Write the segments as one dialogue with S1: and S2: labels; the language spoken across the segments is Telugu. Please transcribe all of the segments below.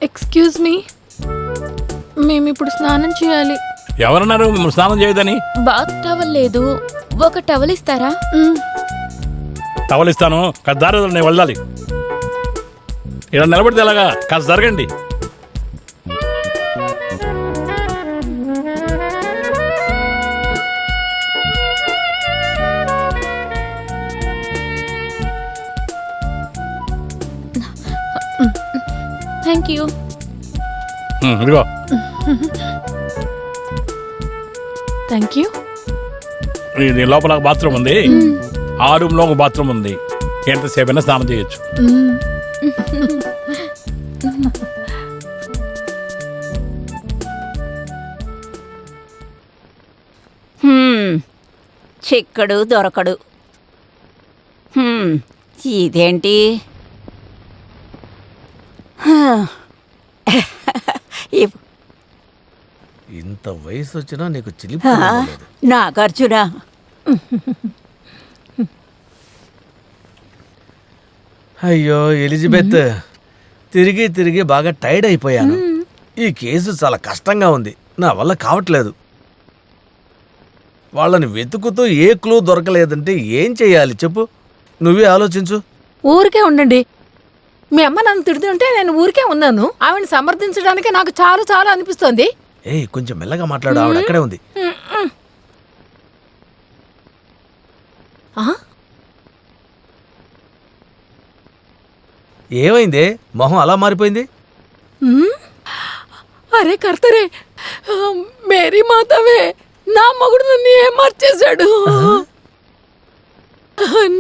S1: ఎక్స్క్యూజ్ మీ, మేము ఇప్పుడు స్నానం చేయాలి.
S2: ఎవరన్నారు మిమ్మల్ని స్నానం చేయదని?
S3: బాత్ టవల్ లేదు, ఒక టవల్ ఇస్తారా?
S2: టవల్ ఇస్తాను, కాస్త దారి వదలండి, నేను వెళ్ళాలి. ఇలా నిలబడితే ఎలాగా? కాస్త జరగండి.
S3: Thank you.
S2: ఇదిగో.
S1: Thank you.
S2: ఇది లోపల బాత్రూమ్ ఉంది, ఆ రూమ్ లో ఒక బాత్రూమ్ ఉంది. ఎంతసేపు అయినా స్నానం చేయొచ్చు.
S4: చిక్కడు దొరకడు. ఇదేంటి?
S5: ఇంత వయసు వచ్చినా నీకు చిలిపి.
S4: నాగార్జున,
S5: అయ్యో ఎలిజబెత్, తిరిగి తిరిగి బాగా టైర్డ్ అయిపోయాను. ఈ కేసు చాలా కష్టంగా ఉంది, నా వల్ల కావట్లేదు. వాళ్ళని వెతుకుతూ ఏ క్లూ దొరకలేదంటే ఏం చెయ్యాలి చెప్పు, నువ్వే ఆలోచించు.
S1: ఊరికే ఉండండి. మీ అమ్మ నన్ను తిడుతుంటే నేను ఊరికే ఉన్నాను. ఆవిడని సమర్థించడానికి నాకు చాలా చాలా అనిపిస్తోంది.
S5: ఏయ్ కొంచెం మెల్లగా మాట్లాడు, ఆవిడ అక్కడే ఉంది. ఏమైందే మొహం అలా మారిపోయింది?
S1: అరే కర్తరే, మేరీ మాతవే, నా మగుడు నన్ను ఏమార్చేశాడు.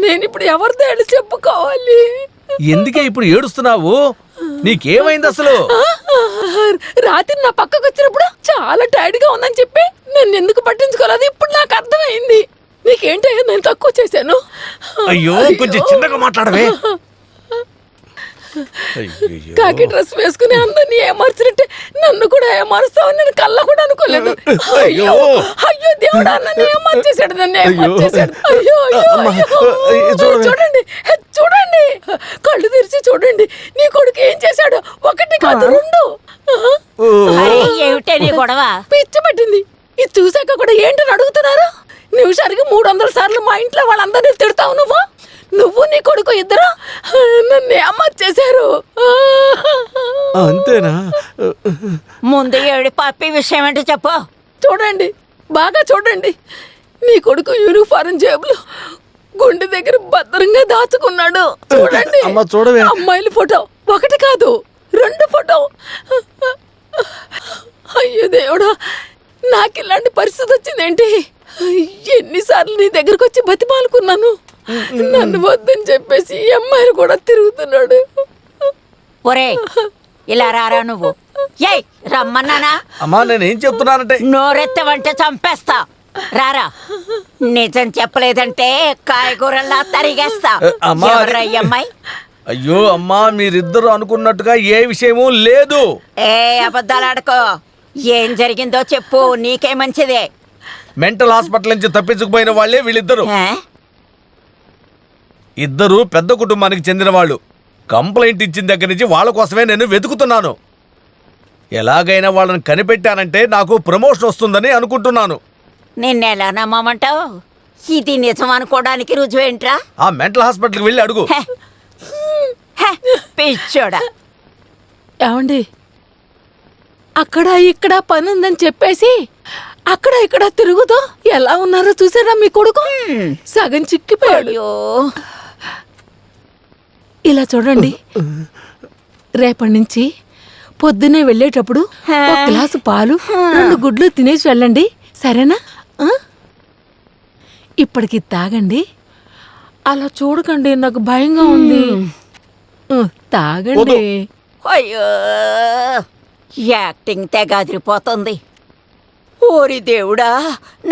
S1: నేను ఇప్పుడు ఎవరితో వెళ్ళి చెప్పుకోవాలి?
S5: ఎందుకే ఇప్పుడు ఏడుస్తున్నావు? నీకేమైంది అసలు?
S1: రాత్రి నా పక్కకు వచ్చినప్పుడు చాలా టైర్డ్ గా ఉందని చెప్పి నన్ను ఎందుకు పట్టించుకోలేదు ఇప్పుడు నాకు అర్థమైంది. నీకేంటయ్యా నేను తక్కువ చేశాను?
S5: అయ్యో కొంచెం చిన్నగా మాట్లాడవే.
S1: కాకి డ్రెస్ వేసుకుని అందరినీ ఏమార్చినట్టే నన్ను కూడా ఏమారుస్తావని నేను కళ్ళ కూడా అనుకోలేదు. అయ్యో అయ్యో దేవుడా, నన్ను ఏమార్చేశాడు, నన్ను ఏమార్చేశాడు. అయ్యో చూడండి చూడండి, కళ్ళు తెరిచి చూడండి, నీ కొడుకు ఏం చేశాడు? ఒకటి కాదు రెండు.
S4: ఏమిటే నీ గొడవ?
S1: పిచ్చి పట్టింది. ఇది చూసాక కూడా ఏంటని అడుగుతున్నారు? నిమిషానికి 300 సార్లు మా ఇంట్లో వాళ్ళందరినీ తిడతావు నువ్వు. నువ్వు నీ కొడుకు ఇద్దరు నన్ను ఏమార్చేశారు.
S5: అంతేనా?
S4: ముందు ఏడు పాపి విషయం ఏంటో చెప్పు.
S1: చూడండి, బాగా చూడండి. నీ కొడుకు యూనిఫారం జేబులు గుండె దగ్గర భద్రంగా దాచుకున్నాడు. చూడండి,
S5: చూడవే.
S1: అమ్మాయిల ఫోటో ఒకటి కాదు 2 ఫోటో. అయ్యో దేవుడా, నాకు ఇలాంటి పరిస్థితి వచ్చిందేంటి? ఎన్నిసార్లు నీ దగ్గరకు వచ్చి బతిమాలుకున్నాను. నన్ను వద్దని చెప్పేసి ఈ అమ్మాయిలు కూడా తిరుగుతున్నాడు.
S4: ఒరే ఇలా రారా నువ్వు. ఏయ్ రమ్మన్నానా?
S5: అమ్మా నేనేం చెప్తున్నానంటే.
S4: నోరెత్తవంటే చంపేస్తా. రారా, నిజం చెప్పలేదంటే కాయగూరల్లా తరిగేస్తా. అమ్మాయి?
S5: అయ్యో అమ్మా, మీరిద్దరు అనుకున్నట్టుగా ఏ విషయమూ లేదు.
S4: ఏ అబద్ధాలు ఆడుకో. ఏం జరిగిందో చెప్పు, నీకే మంచిదే.
S5: మెంటల్ హాస్పిటల్ నుంచి తప్పించుకుపోయిన వాళ్ళే వీళ్ళిద్దరు. ఇద్దరు పెద్ద కుటుంబానికి చెందిన వాళ్ళు. కంప్లైంట్ ఇచ్చిన దగ్గర నుంచి వాళ్ళ కోసమే నేను వెతుకుతున్నాను. ఎలాగైనా వాళ్ళని కనిపెట్టానంటే నాకు ప్రమోషన్ వస్తుందని అనుకుంటున్నాను.
S4: నిన్నెలా నమ్మమంటావు? ఇది నిజం అనుకోవడానికి రుజువేంట్రా?
S5: ఆ మెంటల్ హాస్పిటల్కి వెళ్ళి అడుగు.
S4: పిచ్చోడా.
S1: ఏమండి, అక్కడ ఇక్కడ పని ఉందని చెప్పేసి అక్కడ ఇక్కడ తిరుగుతూ ఎలా ఉన్నారో చూసారా మీ కొడుకు? సగం చిక్కిపోయాడు. ఇలా చూడండి, రేపటి నుంచి పొద్దునే వెళ్ళేటప్పుడు 1 గ్లాసు పాలు 2 గుడ్లు తినేసి వెళ్ళండి, సరేనా? ఇప్పటికి తాగండి. అలా చూడకండి, నాకు భయంగా ఉంది. తాగండి.
S4: అయ్యో, యాక్టింగ్ తెగాదిరిపోతుంది. ఓరి దేవుడా,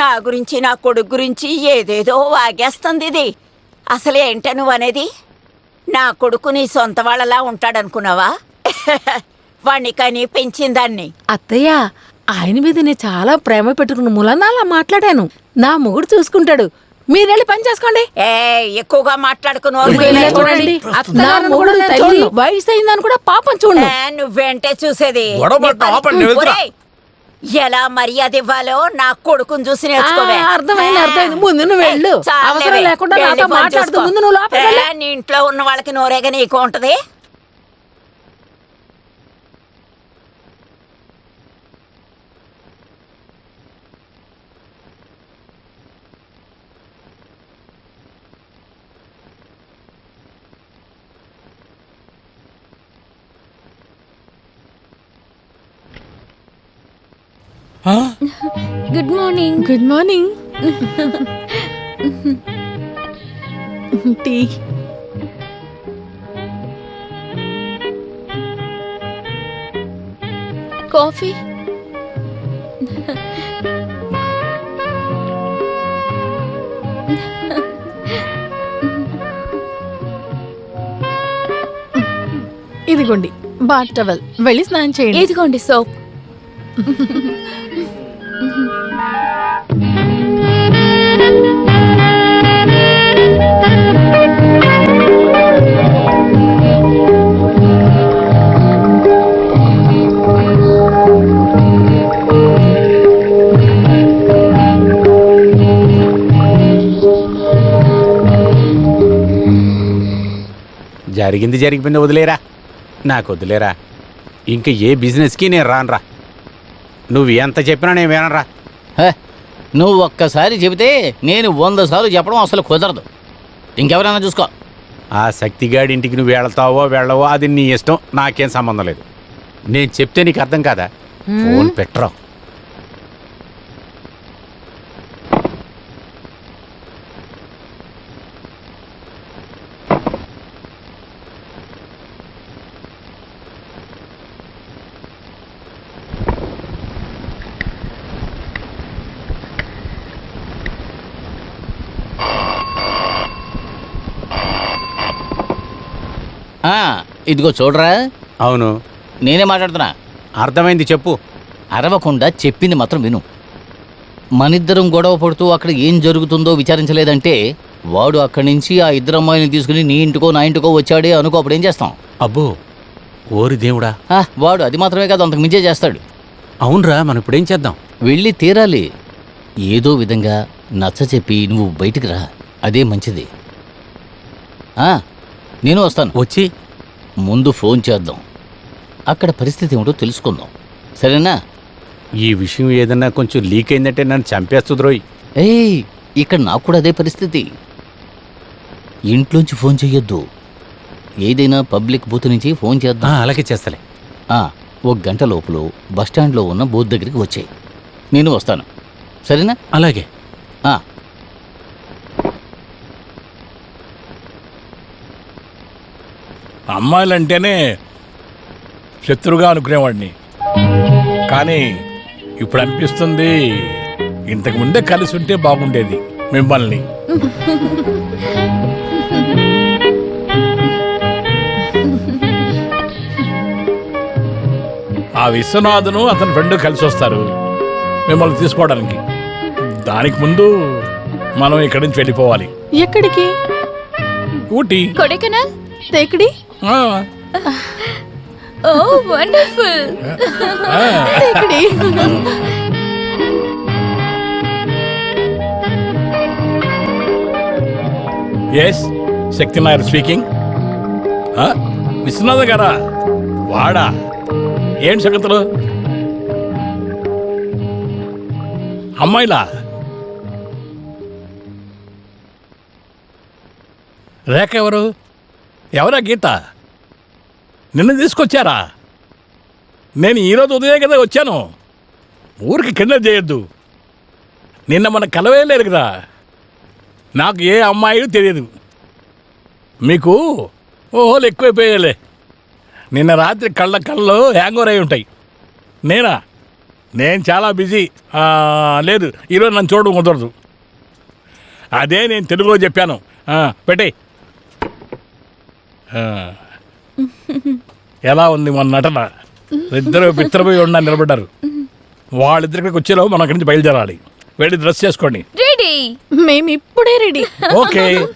S4: నా గురించి నా కొడుకు గురించి ఏదేదో వాగేస్తుంది ఇది. అసలు ఏంట నువ్వనేది? నా కొడుకు నీ సొంత వాళ్ళలా ఉంటాడనుకున్నావా? వాణ్ణి కానీ పెంచిందాన్ని.
S1: అత్తయ్య, ఆయన మీద నేను చాలా ప్రేమ పెట్టుకున్న మూలన అలా మాట్లాడాను. నా మొగుడు చూసుకుంటాడు, మీరెళ్ళి పని చేసుకోండి.
S4: ఏ ఎక్కువగా మాట్లాడుకుని
S1: ఇదిగో ఇలా చూడండి, నా మొగుడు తల్లి వయసు అయిందని కూడా పాపం చూడండి.
S4: నువ్వేంటే చూసేది?
S5: గొడవ పడటం ఆపండి, నేను వెళ్తున్నా.
S4: ఒరేయ్, ఎలా మర్యాద ఇవ్వాలో నా కొడుకుని చూసి నేర్చుకోవే.
S1: అర్థమైంది. ముందు నువ్వు వెళ్ళు.
S4: చాలే,
S1: అవసరం లేకుండా
S4: వెళ్ళి
S1: నాతో
S4: పని
S1: మాట్లాడుతూ
S4: చూసుకో.
S1: ముందు నువ్వు లోపలికి వెళ్ళు.
S4: నీ ఇంట్లో ఉన్న వాళ్ళకి నోరేగా నీకు ఉంటది.
S3: Good morning.
S1: Good morning. Tea.
S3: Coffee.
S1: ఇదిగోండి బాత్ టవల్, వెళ్ళి స్నానం చేయండి.
S3: ఇదిగోండి సోప్.
S6: జరిగింది జరిగిపోయింది, వదిలేరా. నాకు వదిలేరా. ఇంక ఏ బిజినెస్కి నేను రానురా. నువ్వు ఎంత చెప్పినా నేను వినరా.
S7: నువ్వు ఒక్కసారి చెబితే నేను 100 సార్లు చెప్పడం అసలు కుదరదు. ఇంకెవరైనా చూసుకో.
S6: ఆ శక్తిగాడి ఇంటికి నువ్వు వెళ్తావో వెళ్ళవో అది నీ ఇష్టం, నాకేం సంబంధం లేదు. నేను చెప్తే నీకు అర్థం కాదా? ఫోన్ పెట్టరా.
S7: ఇదిగో చూడరా.
S6: అవును,
S7: నేనే మాట్లాడుతున్నా.
S6: అర్థమైంది, చెప్పు.
S7: అరవకుండా చెప్పింది మాత్రం విను. మనిద్దరం గొడవ పడుతూ అక్కడ ఏం జరుగుతుందో విచారించలేదంటే వాడు అక్కడి నుంచి ఆ ఇద్దరు అమ్మాయిని తీసుకుని నీ ఇంటికో నా ఇంటికో వచ్చాడే అనుకో, అప్పుడు ఏం చేస్తాం?
S6: అబ్బో, ఓరి దేవుడా.
S7: వాడు అది మాత్రమే కాదు, అంతకు మించే చేస్తాడు.
S6: అవునరా, మనం ఇప్పుడేం చేద్దాం?
S7: వెళ్ళి తీరాలి. ఏదో విధంగా నచ్చ చెప్పి నువ్వు బయటికి రా, అదే మంచిది. నేను వస్తాను.
S6: వచ్చి
S7: ముందు ఫోన్ చేద్దాం, అక్కడ పరిస్థితి ఏమిటో తెలుసుకుందాం, సరేనా?
S6: ఈ విషయం ఏదన్నా కొంచెం లీక్ అయిందంటే నన్ను చంపేస్తుందిరోయ్.
S7: ఇక్కడ నాకు కూడా అదే పరిస్థితి. ఇంట్లోంచి ఫోన్ చెయ్యొద్దు, ఏదైనా పబ్లిక్ బూత్ నుంచి ఫోన్ చేద్దాం.
S6: అలాగే చేస్తలే.
S7: 1 గంట లోపల బస్టాండ్లో ఉన్న బూత్ దగ్గరికి వచ్చాయి, నేను వస్తాను, సరేనా?
S6: అలాగే.
S2: అమ్మాయిలంటేనే శత్రువుగా అనుకునేవాడిని, కానీ ఇప్పుడు అనిపిస్తుంది ఇంతకు ముందే కలిసి ఉంటే బాగుండేది మిమ్మల్ని. ఆ విశ్వనాథును అతని ఫ్రెండ్ కలిసి వస్తారు మిమ్మల్ని తీసుకోవడానికి. దానికి ముందు మనం ఇక్కడి నుంచి వెళ్ళిపోవాలి.
S1: ఎక్కడికి?
S2: ఊటీ.
S3: కొడైకెనాల్.
S1: ఎక్కడి?
S3: ఓ వండర్ఫుల్.
S1: ఎక్కడి?
S2: ఎస్, శక్తి నాయర్ స్పీకింగ్. విశ్వనాథ గారా? వాడా? ఏంటి సంగతులు? అమ్మాయిలా? రేఖ ఎవరు? ఎవరా గీత? నిన్ను తీసుకొచ్చారా? నేను ఈరోజు ఉదయం కదా వచ్చాను. ఊరికి కింద చేయొద్దు. నిన్న మన కలవే లేదు కదా. నాకు ఏ అమ్మాయి తెలియదు. మీకు ఓహోలు ఎక్కువైపోయాలే. నిన్న రాత్రి కళ్ళలో హ్యాంగ్ ఓవర్ అయి ఉంటాయి. నేను చాలా బిజీ. లేదు, ఈరోజు నన్ను చూడడం కుదరదు. అదే నేను తెలుగులో చెప్పాను. పెట్టే. ఎలా ఉంది మన నటన? ఇద్దరు పిత్రపోయి ఉండా నిలబడ్డారు. వాళ్ళిద్దరికి వచ్చేలో మనం అక్కడి నుంచి బయలుదేరాలి. వెళ్ళి డ్రెస్ చేసుకోండి.
S3: రెడీ.
S1: మేమిప్పుడే రెడీ.
S2: ఓకే.